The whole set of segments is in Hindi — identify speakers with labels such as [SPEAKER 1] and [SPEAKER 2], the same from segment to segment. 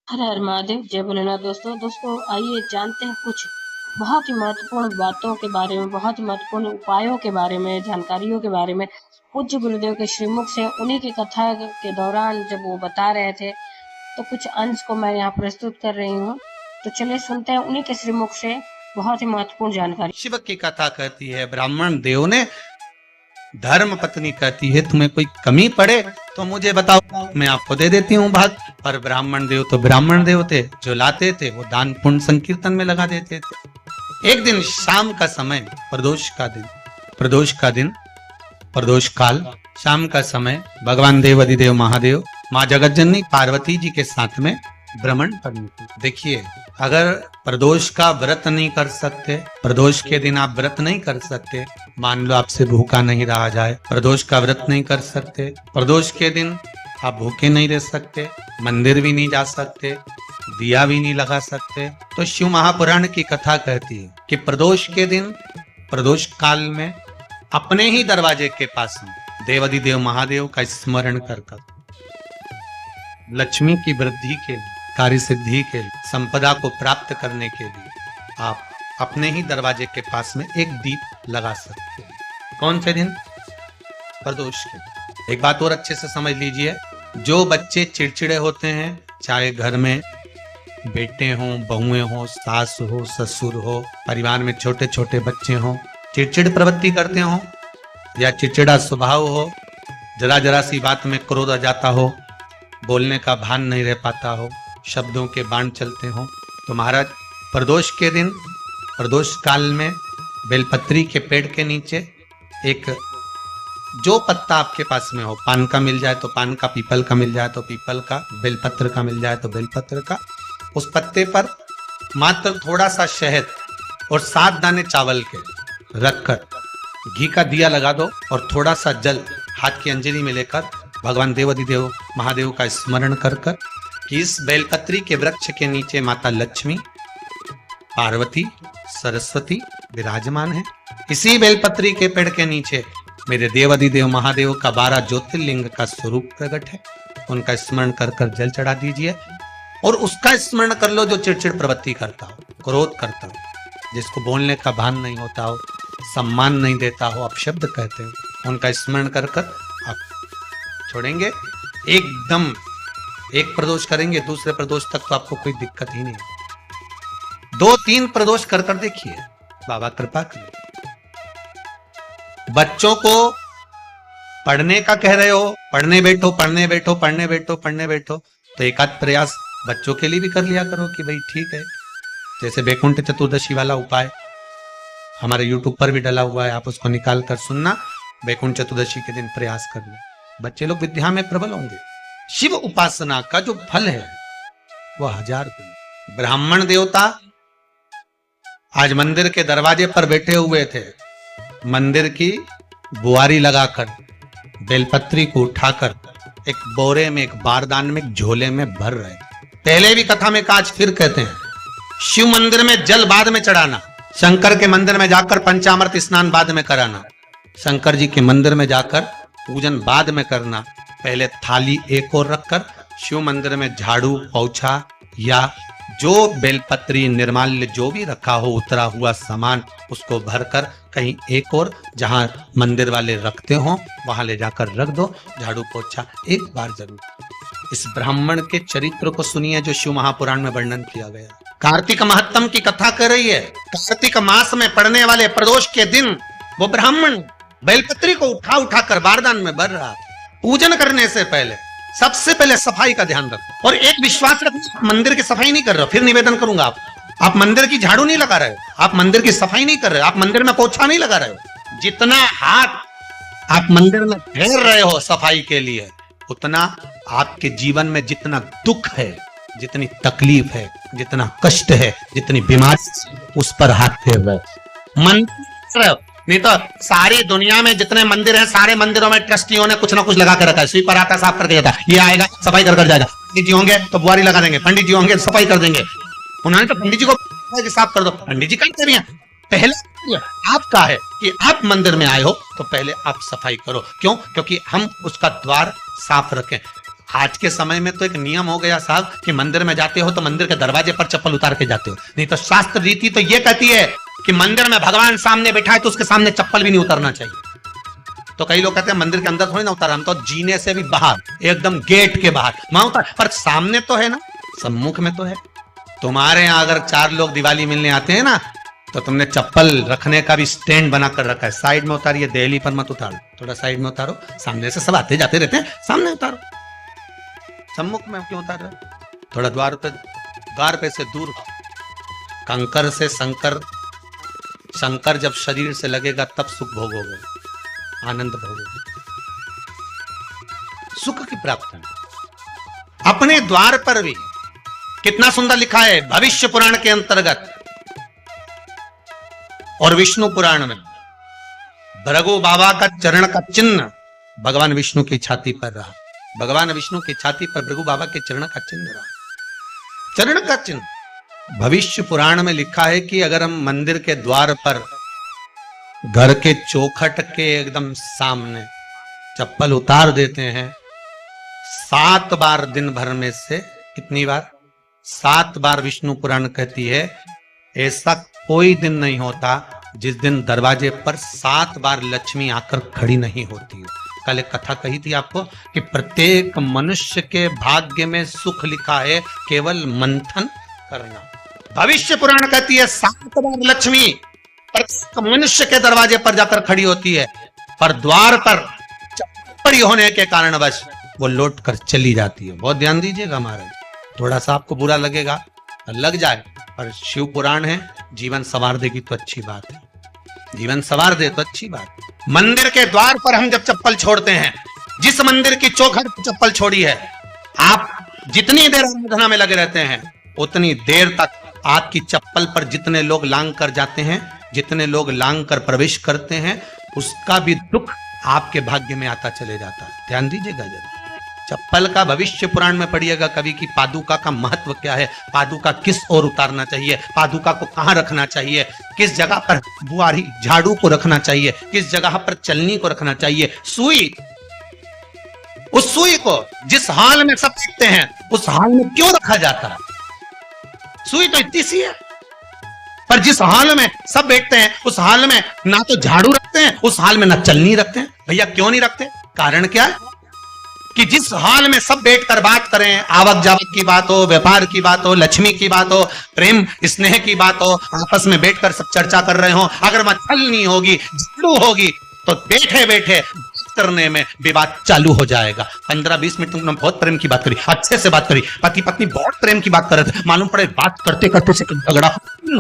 [SPEAKER 1] हर हर महादेव, जय भोलेनाथ। दोस्तों आइए जानते हैं कुछ बहुत ही महत्वपूर्ण बातों के बारे में, बहुत ही महत्वपूर्ण उपायों के बारे में, जानकारियों के बारे में। पूज्य गुरुदेव के श्रीमुख से उन्हीं की कथा के दौरान जब वो बता रहे थे, तो कुछ अंश को मैं यहाँ प्रस्तुत कर रही हूँ। तो चलिए सुनते हैं उन्हीं के श्रीमुख से बहुत ही महत्वपूर्ण जानकारी।
[SPEAKER 2] शिव की कथा कहती है, ब्राह्मण देव ने धर्म पत्नी कहती है, तुम्हें कोई कमी पड़े तो मुझे बताओ, मैं आपको दे देती हूँ भाग। पर ब्राह्मण देव तो ब्राह्मण देव थे, जो लाते थे वो दान पुण्य संकीर्तन में लगा देते थे। एक दिन शाम का समय, प्रदोष काल, शाम का समय, भगवान देव अधिदेव महादेव माँ जगत जननी पार्वती जी के साथ में भ्रमण करने की। देखिए, अगर प्रदोष का व्रत नहीं कर सकते, प्रदोष के दिन आप व्रत नहीं कर सकते, मान लो आपसे भूखा नहीं रहा जाए, प्रदोष का व्रत नहीं कर सकते, प्रदोष के दिन आप भूखे नहीं रह सकते, मंदिर भी नहीं जा सकते, दिया भी नहीं लगा सकते, तो शिव महापुराण की कथा कहती है कि प्रदोष के दिन, प्रदोष काल में अपने ही दरवाजे के पास में देवाधिदेव महादेव का स्मरण कर लक्ष्मी की वृद्धि के लिए, कार्य सिद्धि के लिए, संपदा को प्राप्त करने के लिए आप अपने ही दरवाजे के पास में एक दीप लगा सकते हैं। कौन से दिन? प्रदोष के। एक बात और अच्छे से समझ लीजिए, जो बच्चे चिड़चिड़े होते हैं, चाहे घर में बेटे हों, बहुएं हों, सास हो, ससुर हो, परिवार में छोटे छोटे बच्चे हों, चिड़चिड़ प्रवृत्ति करते हो या चिड़चिड़ा स्वभाव हो, जरा जरा सी बात में क्रोध आ जाता हो, बोलने का भान नहीं रह पाता हो, शब्दों के बाण चलते हो, तो महाराज प्रदोष के दिन, प्रदोष काल में बेलपत्री के पेड़ के नीचे एक, जो पत्ता आपके पास में हो, पान का मिल जाए तो पान का, पीपल का मिल जाए तो पीपल का, बेलपत्र का मिल जाए तो बेलपत्र का, उस पत्ते पर मात्र थोड़ा सा शहद और 7 दाने चावल के रखकर घी का दिया लगा दो और थोड़ा सा जल हाथ की अंजलि में लेकर भगवान देवाधिदेव महादेव का स्मरण कर कर कि इस बेलपत्री के वृक्ष के नीचे माता लक्ष्मी, पार्वती, सरस्वती विराजमान है। इसी बेलपत्री के पेड़ के नीचे मेरे देवाधिदेव महादेव का 12 ज्योतिर्लिंग का स्वरूप प्रकट है। उनका स्मरण कर कर जल चढ़ा दीजिए और उसका स्मरण कर लो जो चिड़चिड़ प्रवृत्ति करता हो, क्रोध करता हो, जिसको बोलने का भान नहीं होता हो, सम्मान नहीं देता हो, अपशब्द कहते हो, उनका स्मरण कर कर आप छोड़ेंगे। एकदम एक प्रदोष करेंगे, दूसरे प्रदोष तक तो आपको कोई दिक्कत ही नहीं। 2-3 प्रदोष कर कर देखिए, बाबा कृपा करें। बच्चों को पढ़ने का कह रहे हो, पढ़ने बैठो, पढ़ने बैठो, पढ़ने बैठो, पढ़ने बैठो, तो एक आध प्रयास बच्चों के लिए भी कर लिया करो कि भाई ठीक है। जैसे वैकुंठ चतुर्दशी वाला उपाय हमारे YouTube पर भी डला हुआ है, आप उसको निकाल कर सुनना। वैकुंठ चतुर्दशी के दिन प्रयास करना, बच्चे लोग विद्या में प्रबल होंगे। शिव उपासना का जो फल है वह 1000 गुना। ब्राह्मण देवता आज मंदिर के दरवाजे पर बैठे हुए थे, मंदिर की बुआरी लगाकर बेलपत्री को उठाकर एक बोरे में, एक बारदान में, एक झोले में भर रहे। पहले भी कथा में काज, फिर कहते हैं, शिव मंदिर में जल बाद में चढ़ाना, शंकर के मंदिर में जाकर पंचामृत स्नान बाद में कराना, शंकर जी के मंदिर में जाकर पूजन बाद में करना। पहले थाली एक और रखकर शिव मंदिर में झाड़ू, पोछा या जो बेलपत्री, निर्माल्य जो भी रखा हो, उतरा हुआ सामान, उसको भरकर कहीं एक और जहां मंदिर वाले रखते हो वहां ले जाकर रख दो। झाड़ू पोछा एक बार जरूर। इस ब्राह्मण के चरित्र को सुनिए जो शिव महापुराण में वर्णन किया गया। कार्तिक महत्तम की कथा कर रही है। कार्तिक मास में पड़ने वाले प्रदोष के दिन वो ब्राह्मण बेलपत्री को उठा उठा कर बारदान में भर रहा। पूजन करने से पहले सबसे पहले सफाई का ध्यान रखो और एक विश्वास रखो, मंदिर की सफाई नहीं कर रहे हो। फिर निवेदन करूंगा, आप मंदिर की झाड़ू नहीं लगा रहे हो, आप मंदिर की सफाई नहीं कर रहे हो, आप मंदिर में पोछा नहीं लगा रहे हो। जितना हाथ आप मंदिर में फेर रहे हो सफाई के लिए, उतना आपके जीवन में जितना दुख है, जितनी तकलीफ है, जितना कष्ट है, जितनी बीमारी, उस पर हाथ फेर रहे। मंदिर नहीं तो सारी दुनिया में जितने मंदिर हैं, सारे मंदिरों में ट्रस्टियों ने कुछ ना कुछ लगा के रखा है। स्वीपर आता है, साफ करके जाता है, ये आएगा सफाई कर जाएगा। पंडित जी होंगे तो बुआरी लगा देंगे, पंडित जी होंगे सफाई कर देंगे। उन्होंने तो पंडित जी को साफ कर दो, पंडित जी करते नहीं है। पहले आपका है कि आप मंदिर में आए हो तो पहले आप सफाई करो। क्यों? क्योंकि हम उसका द्वार साफ रखें। आज के समय में तो एक नियम हो गया साहब कि मंदिर में जाते हो तो मंदिर के दरवाजे पर चप्पल उतार के जाते हो, नहीं तो शास्त्र रीति तो ये कहती है कि मंदिर में भगवान सामने बैठा है तो उसके सामने चप्पल भी नहीं उतारना चाहिए। तो कई लोग कहते हैं मंदिर के अंदर थोड़ी ना उतार, हम तो जीने से भी बाहर, एकदम गेट के बाहर वहां उतार, पर सामने तो है ना, सम्मुख में तो है। तुम्हारे यहां अगर 4 लोग दिवाली मिलने आते हैं ना तो तुमने चप्पल रखने का भी स्टैंड बनाकर रखा है, साइड में उतारिए, देहली पर मत उतारो, थोड़ा साइड में उतारो, सामने से सब आते जाते रहते हैं, सामने उतारो, सम्मुख में क्यों उतार रहे? थोड़ा द्वार पे से दूर। कंकर से शंकर जब शरीर से लगेगा तब सुख भोगोगे, आनंद भोगोगे, सुख की प्राप्ति। अपने द्वार पर भी कितना सुंदर लिखा है भविष्य पुराण के अंतर्गत और विष्णु पुराण में, भृगु बाबा का चरण का चिन्ह भगवान विष्णु की छाती पर रहा, भगवान विष्णु की छाती पर भृगु बाबा के चरण का चिन्ह रहा, चरण का चिन्ह। भविष्य पुराण में लिखा है कि अगर हम मंदिर के द्वार पर घर के चौखट के एकदम सामने चप्पल उतार देते हैं 7 बार दिन भर में से, कितनी बार? 7 बार विष्णु पुराण कहती है ऐसा कोई दिन नहीं होता जिस दिन दरवाजे पर 7 बार लक्ष्मी आकर खड़ी नहीं होती। कल एक कथा कही थी आपको कि प्रत्येक मनुष्य के भाग्य में सुख लिखा है, केवल मंथन करना। भविष्य पुराण कहती है 7 बार लक्ष्मी प्रत्येक मनुष्य के दरवाजे पर जाकर खड़ी होती है, पर द्वार पर चप्पल होने के कारणवश वो लौट कर चली जाती है। बहुत ध्यान दीजिएगा महाराज, थोड़ा सा आपको बुरा लगेगा, लग जाए, पर शिव पुराण है, जीवन संवार देगी तो अच्छी बात है, जीवन संवार दे तो अच्छी बात है। मंदिर के द्वार पर हम जब चप्पल छोड़ते हैं, जिस मंदिर की चौखट पर चप्पल छोड़ी है, आप जितनी देर आराधना में लगे रहते हैं उतनी देर तक आपकी चप्पल पर जितने लोग लांग कर जाते हैं, जितने लोग लांग कर प्रवेश करते हैं, उसका भी दुख आपके भाग्य में आता चले जाता है। ध्यान दीजिएगा जरूर। चप्पल का भविष्य पुराण में पढ़िएगा कभी कि पादुका का महत्व क्या है, पादुका किस ओर उतारना चाहिए, पादुका को कहां रखना चाहिए, किस जगह पर बुआरी झाड़ू को रखना चाहिए, किस जगह पर चलनी को रखना चाहिए, सुई, उस सुई को जिस हाल में सब देखते हैं उस हाल में क्यों रखा जाता है? सुई तो इतनी सी है, पर जिस हाल में सब बैठते हैं उस हाल में ना तो झाड़ू रखते हैं, उस हाल में ना चलनी रखते हैं। भैया क्यों नहीं रखते? कारण क्या है कि जिस हाल में सब बैठकर बात करें, आवक जावक की बात हो, व्यापार की बात हो, लक्ष्मी की बात हो, प्रेम स्नेह की बात हो, आपस में बैठकर सब चर्चा कर रहे हो, अगर वहां चलनी होगी, झाड़ू होगी तो बैठे बैठे करने में विवाद चालू हो जाएगा। 15-20 मिनट तुमने बहुत प्रेम की बात करी, अच्छे से बात करी, पति पत्नी बहुत प्रेम की बात कर रहे थे, मालूम पड़े बात करते करते से झगड़ा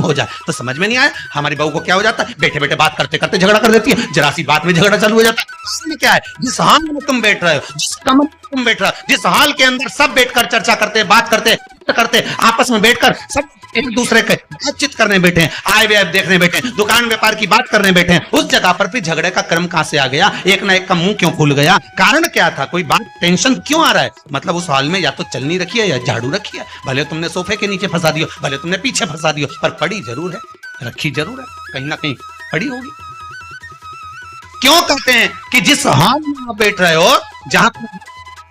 [SPEAKER 2] हो जाए तो समझ में नहीं आया। हमारी बहू को क्या हो जाता है, बैठे बैठे बात करते करते झगड़ा कर देती है, जरा सी बात में झगड़ा चालू हो जाता है। क्या है, जिस हाल में तुम बैठ रहे हो, जिस कमरे में तुम बैठ रहे हो, जिस हाल के अंदर सब बैठकर चर्चा करते, बात करते करते, आपस में बैठकर सब एक दूसरे के बातचीत करने बैठे हैं, आय व्यय देखने बैठे हैं, दुकान व्यापार की बात करने बैठे हैं, उस जगह पर फिर झगड़े का क्रम कहां से आ गया? एक ना एक का मुंह क्यों खुल गया? कारण क्या था? कोई बात टेंशन क्यों आ रहा है? मतलब उस हाल में या तो चलनी रखी है या झाड़ू रखी है, भले तुमने सोफे के नीचे फंसा दियो, भले तुमने पीछे फंसा दियो, पर पड़ी जरूर है, रखी जरूर है, कहीं ना कहीं पड़ी होगी। क्यों कहते हैं कि जिस हाल में आप बैठ रहे हो, जहां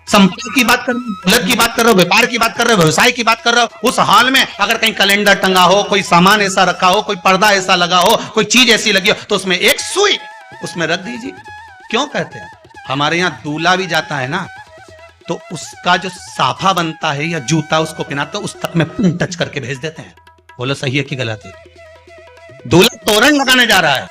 [SPEAKER 2] संपत्ति की बात कर रहे हो, दौलत की बात कर रहे हो, व्यापार की बात कर रहे हो, व्यवसाय की बात कर रहे हो, उस हाल में अगर कहीं कैलेंडर टंगा हो, कोई सामान ऐसा रखा हो, कोई पर्दा ऐसा लगा हो, कोई चीज ऐसी लगी हो, तो उसमें एक सुई उसमें रख दीजिए। क्यों कहते हैं? हमारे यहाँ दूल्हा भी जाता है ना, तो उसका जो साफा बनता है या जूता उसको पहनाते, उस तक में पिन टच करके भेज देते हैं। बोलो सही है कि गलत है? दूल्हा तोरण लगाने जा रहा है,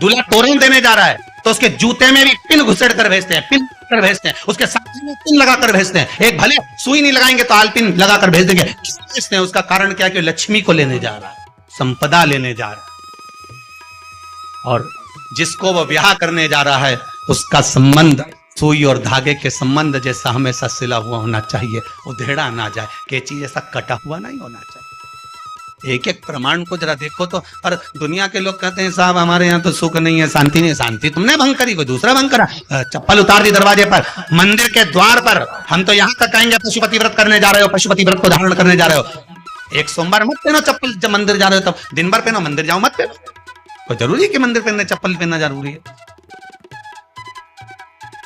[SPEAKER 2] दूल्हा तोरण देने जा रहा है, तो उसके जूते में भी पिन घुसेड़ कर भेजते हैं, पिन कर भेजते हैं, उसके साथ में पिन लगाकर भेजते हैं। एक भले सुई नहीं लगाएंगे तो आल पिन लगाकर भेज देंगे। क्यों भेजते हैं? उसका कारण क्या है कि लक्ष्मी को लेने जा रहा है, संपदा लेने जा रहा है, और जिसको वो ब्याह करने जा रहा है उसका संबंध सुई और धागे के संबंध जैसा हमेशा सिला हुआ होना चाहिए, उधेड़ा ना जाए, कैची जैसा कटा हुआ नहीं होना चाहिए। एक एक प्रमाण को जरा देखो तो। और दुनिया के लोग कहते हैं साहब हमारे यहाँ तो सुख नहीं है, शांति नहीं है। शांति तुमने भंग करी, कोई दूसरा भंग करा। चप्पल उतार दी दरवाजे पर, मंदिर के द्वार पर। हम तो यहाँ तक कहेंगे पशुपति व्रत करने जा रहे हो, पशुपति व्रत को धारण करने जा रहे हो, एक सोमवार मत पहनो चप्पल, जब मंदिर जा रहे हो तब दिन भर पहनो, मंदिर जाओ मत पहनो। कोई जरूरी है कि मंदिर पहनने चप्पल पहनना जरूरी है?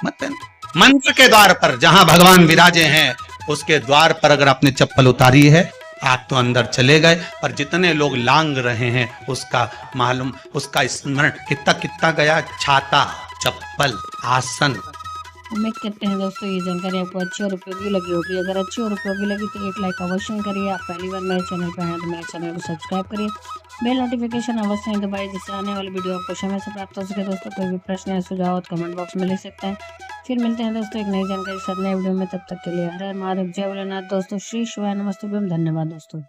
[SPEAKER 2] मत पहनो। मंत्र के द्वार पर जहां भगवान विराजे हैं, उसके द्वार पर अगर आपने चप्पल उतारी है, आप तो अंदर चले गए। पर जितने लोग लांग रहे हैं उसका मालूम, उसका स्मरण कितना कितना गया। छाता, चप्पल, आसन।
[SPEAKER 1] उम्मीद करते हैं दोस्तों ये जानकारी आपको अच्छी और उपयोगी लगी होगी। अगर अच्छी और उपयोगी लगी तो एक लाइक अवश्य करिए। आप पहली बार मेरे चैनल पर हैं तो मेरे चैनल को सब्सक्राइब करिए, बेल नोटिफिकेशन अवश्य दबाइए, जिससे आने वाली वीडियो आपको समय से प्राप्त हो सके। दोस्तों कोई भी प्रश्न या सुझाव तो कमेंट बॉक्स में लिख सकते हैं। फिर मिलते हैं दोस्तों एक नई जानकारी के साथ नए वीडियो में। तब तक के लिए हर हर महादेव, जय भोलेनाथ। दोस्तों श्री शिवाय नमस्तुभ्यम। धन्यवाद दोस्तों।